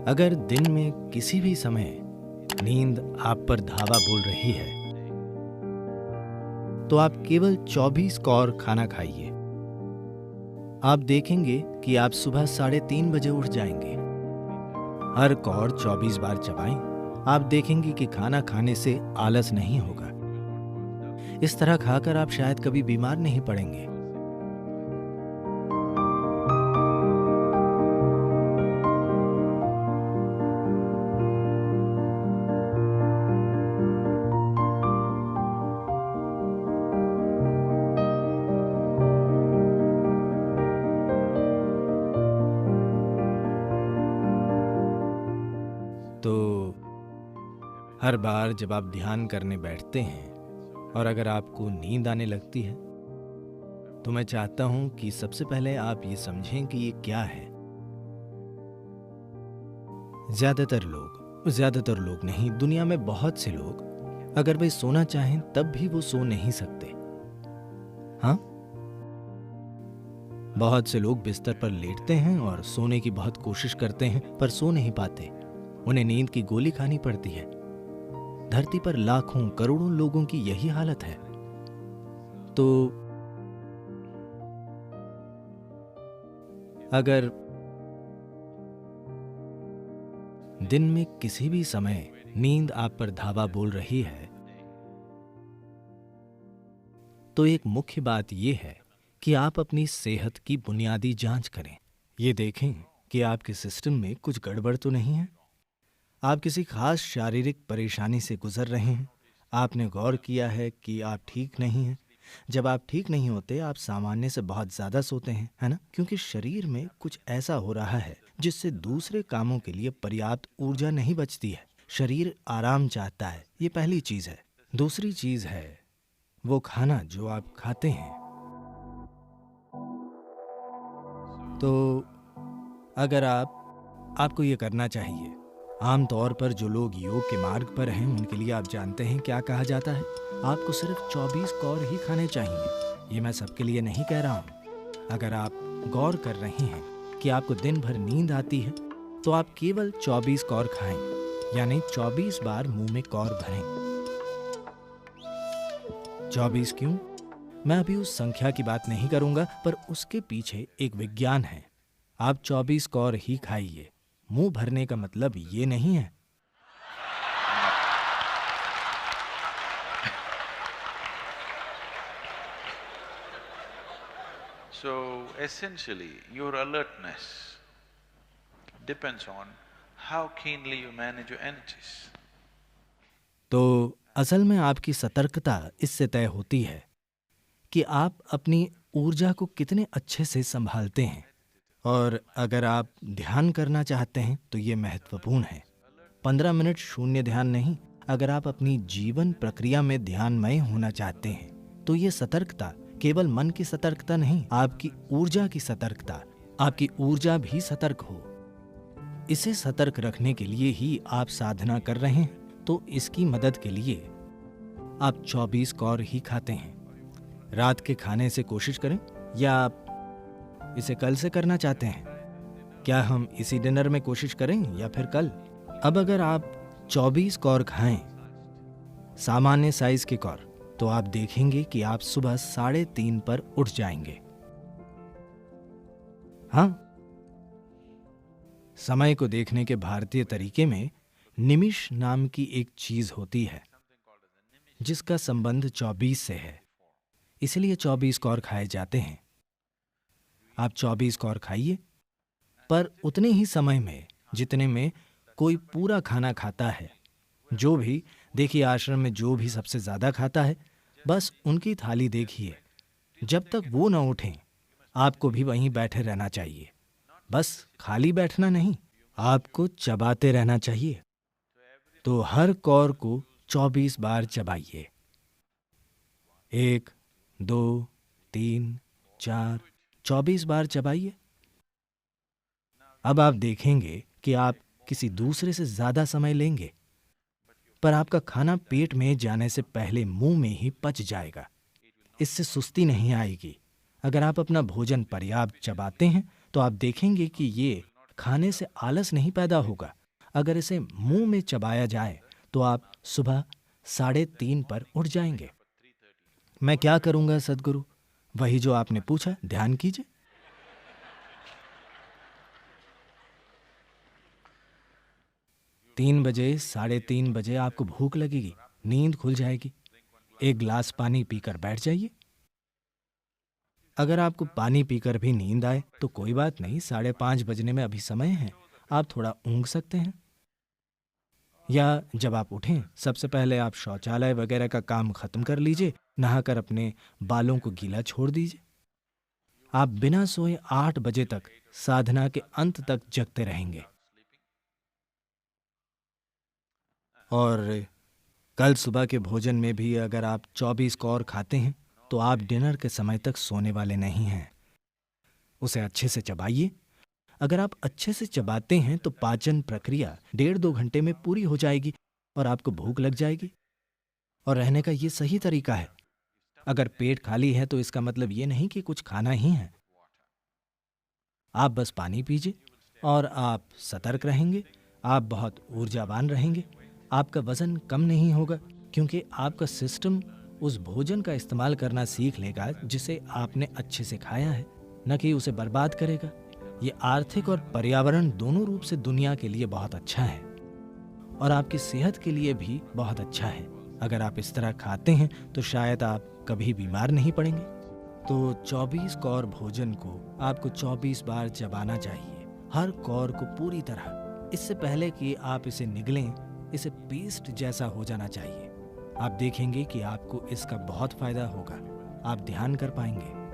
अगर दिन में किसी भी समय नींद आप पर धावा बोल रही है तो आप केवल 24 कौर खाना खाइए। आप देखेंगे कि आप सुबह 3:30 बजे उठ जाएंगे। हर कौर 24 बार चबाएं। आप देखेंगे कि खाना खाने से आलस नहीं होगा। इस तरह खाकर आप शायद कभी बीमार नहीं पड़ेंगे। तो हर बार जब आप ध्यान करने बैठते हैं और अगर आपको नींद आने लगती है तो मैं चाहता हूं कि सबसे पहले आप ये समझें कि ये क्या है। ज्यादातर लोग नहीं, दुनिया में बहुत से लोग अगर वे सोना चाहें तब भी वो सो नहीं सकते। हाँ, बहुत से लोग बिस्तर पर लेटते हैं और सोने की बहुत कोशिश करते हैं पर सो नहीं पाते। उन्हें नींद की गोली खानी पड़ती है। धरती पर लाखों करोड़ों लोगों की यही हालत है। तो अगर दिन में किसी भी समय नींद आप पर धावा बोल रही है तो एक मुख्य बात यह है कि आप अपनी सेहत की बुनियादी जांच करें। ये देखें कि आपके सिस्टम में कुछ गड़बड़ तो नहीं है। आप किसी खास शारीरिक परेशानी से गुजर रहे हैं। आपने गौर किया है कि आप ठीक नहीं हैं। जब आप ठीक नहीं होते आप सामान्य से बहुत ज़्यादा सोते हैं, है ना? क्योंकि शरीर में कुछ ऐसा हो रहा है जिससे दूसरे कामों के लिए पर्याप्त ऊर्जा नहीं बचती है। शरीर आराम चाहता है, ये पहली चीज़ है। दूसरी चीज़ है वो खाना जो आप खाते हैं। तो अगर आपको ये करना चाहिए। आमतौर पर जो लोग योग के मार्ग पर हैं उनके लिए आप जानते हैं क्या कहा जाता है। आपको सिर्फ 24 कौर ही खाने चाहिए। ये मैं सबके लिए नहीं कह रहा हूँ। अगर आप गौर कर रहे हैं कि आपको दिन भर नींद आती है तो आप केवल 24 कौर खाएं, यानी 24 बार मुंह में कौर भरें। 24 क्यों? मैं अभी उस संख्या की बात नहीं करूंगा, पर उसके पीछे एक विज्ञान है। आप 24 कौर ही खाइए। मुंह भरने का मतलब ये नहीं है। So essentially, your alertness depends on how keenly you manage your energies. तो असल में आपकी सतर्कता इससे तय होती है कि आप अपनी ऊर्जा को कितने अच्छे से संभालते हैं। और अगर आप ध्यान करना चाहते हैं तो ये महत्वपूर्ण है। 15 मिनट शून्य ध्यान नहीं। अगर आप अपनी जीवन प्रक्रिया में ध्यानमय होना चाहते हैं तो ये सतर्कता केवल मन की सतर्कता नहीं, आपकी ऊर्जा की सतर्कता। आपकी ऊर्जा भी सतर्क हो। इसे सतर्क रखने के लिए ही आप साधना कर रहे हैं। तो इसकी मदद के लिए आप 24 कौर ही खाते हैं। रात के खाने से कोशिश करें, या आप इसे कल से करना चाहते हैं? क्या हम इसी डिनर में कोशिश करें या फिर कल? अब अगर आप 24 कौर खाएं, सामान्य साइज के कौर, तो आप देखेंगे कि आप सुबह 3:30 पर उठ जाएंगे। हाँ, समय को देखने के भारतीय तरीके में निमिष नाम की एक चीज होती है जिसका संबंध 24 से है। इसलिए 24 कौर खाए जाते हैं। आप 24 कौर खाइए, पर उतने ही समय में जितने में कोई पूरा खाना खाता है। जो भी, देखिए, आश्रम में जो भी सबसे ज्यादा खाता है, बस उनकी थाली देखिए। जब तक वो न उठें आपको भी वहीं बैठे रहना चाहिए। बस खाली बैठना नहीं, आपको चबाते रहना चाहिए। तो हर कौर को 24 बार चबाइए। 1, 2, 3, 4, 24 बार चबाइए। अब आप देखेंगे कि आप किसी दूसरे से ज्यादा समय लेंगे, पर आपका खाना पेट में जाने से पहले मुंह में ही पच जाएगा। इससे सुस्ती नहीं आएगी। अगर आप अपना भोजन पर्याप्त चबाते हैं तो आप देखेंगे कि ये खाने से आलस नहीं पैदा होगा, अगर इसे मुंह में चबाया जाए तो आप सुबह 3:30 पर उठ जाएंगे। मैं क्या करूंगा सद्गुरु? वही जो आपने पूछा, ध्यान कीजिए। 3 बजे, 3:30 बजे आपको भूख लगेगी, नींद खुल जाएगी। एक गिलास पानी पीकर बैठ जाइए। अगर आपको पानी पीकर भी नींद आए तो कोई बात नहीं, 5:30 बजने में अभी समय है, आप थोड़ा ऊँघ सकते हैं। या जब आप उठें, सबसे पहले आप शौचालय वगैरह का काम खत्म कर लीजिए, नहाकर अपने बालों को गीला छोड़ दीजिए। आप बिना सोए 8 बजे तक साधना के अंत तक जगते रहेंगे। और कल सुबह के भोजन में भी अगर आप 24 कौर खाते हैं तो आप डिनर के समय तक सोने वाले नहीं हैं। उसे अच्छे से चबाइए। अगर आप अच्छे से चबाते हैं तो पाचन प्रक्रिया 1.5-2 घंटे में पूरी हो जाएगी और आपको भूख लग जाएगी। और रहने का ये सही तरीका है। अगर पेट खाली है तो इसका मतलब ये नहीं कि कुछ खाना ही है। आप बस पानी पीजिए और आप सतर्क रहेंगे, आप बहुत ऊर्जावान रहेंगे। आपका वजन कम नहीं होगा क्योंकि आपका सिस्टम उस भोजन का इस्तेमाल करना सीख लेगा जिसे आपने अच्छे से खाया है, न कि उसे बर्बाद करेगा। ये आर्थिक और पर्यावरण दोनों रूप से दुनिया के लिए बहुत अच्छा है और आपकी सेहत के लिए भी बहुत अच्छा है। अगर आप इस तरह खाते हैं तो शायद आप कभी बीमार नहीं पड़ेंगे। तो 24 कौर भोजन को आपको 24 बार चबाना चाहिए, हर कौर को पूरी तरह। इससे पहले कि आप इसे निगलें, इसे पेस्ट जैसा हो जाना चाहिए। आप देखेंगे कि आपको इसका बहुत फायदा होगा। आप ध्यान कर पाएंगे।